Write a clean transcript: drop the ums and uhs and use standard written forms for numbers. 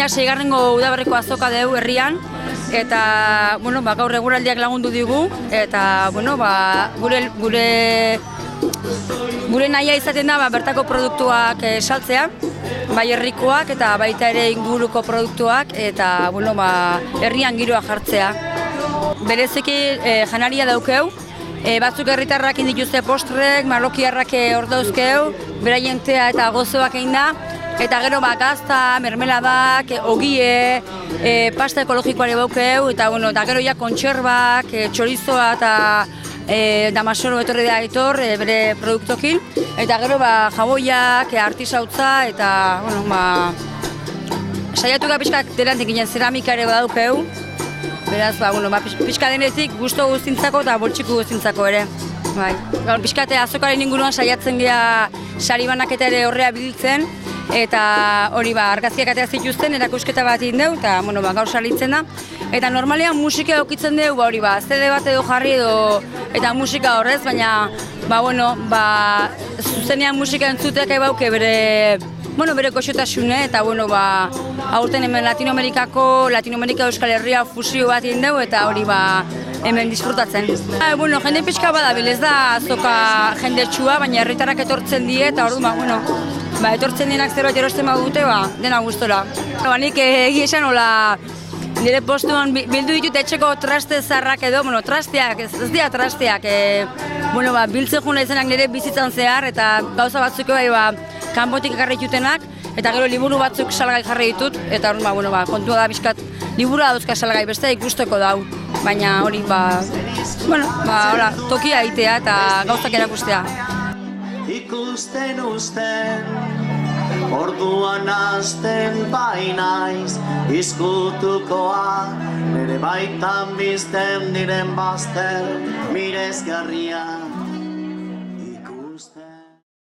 Urriñak 6. udaberriko azoka dugu herrian, eta gaur eguraldiak lagundu digu, eta gure nahia izaten da bertako produktuak saltzea, bai herrikoak eta baita ere inguruko produktuak, eta herrian giroa jartzea. Bereziki janaria daukeu, batzuk herritarrak indituzte postrek, marrokiarrak hor dauzkeu, beraien tea eta gozoak egin da, eta gero gazta, mermeladak, ogie, pasta ekologikoare baukeu, eta gero ja kontserbak, txorizoa eta damasoro etorri da etor bere produktokin, eta gero jaboiak, artisautza, eta saiatuka pixkak delantik ginen zeramika ere badaukeu, beraz, pixka denetik gusto guztintzako eta boltsiku guztintzako ere. Pixkate azokaren inguruan saiatzen gira sari banaketa ere horrea biltzen, eta hori argazkiak atea zituzten, erakusketa bat egin dugu, eta gaur salitzen da. Eta normalean musika eukitzen dugu, CD bat edo jarri edo, eta musika horrez, baina, zuzenean musika entzuteak ebauke bere koxotasune, eta aurten hemen Latinoamerika Euskal Herria fusio bat egin dugu, eta hori hemen disfrutatzen. Jende pixka badabil, ez da azoka jendetsua, baina herritarrak etortzen die, eta orduan, etortzen dienak zerbait erosten badute, dena gustora. Nik egia esan hola, nire postuan bildu ditut etxeko traste zarrak edo, trasteak, ez dira trasteak, biltzen juna izanak nire bizitzan zehar, eta gauza batzuk kanpotik ekarri ditutenak, eta gero liburu batzuk salgai jarri ditut, eta kontua da bizkat, liburua dauzka salgai beste ikusteko dau, baina hori, tokia egitea eta gauzak erakustea. Ikusten usten, orduan hasten bainaiz, izkutukoa, nire baitan bizten diren bazter, mirezgarria.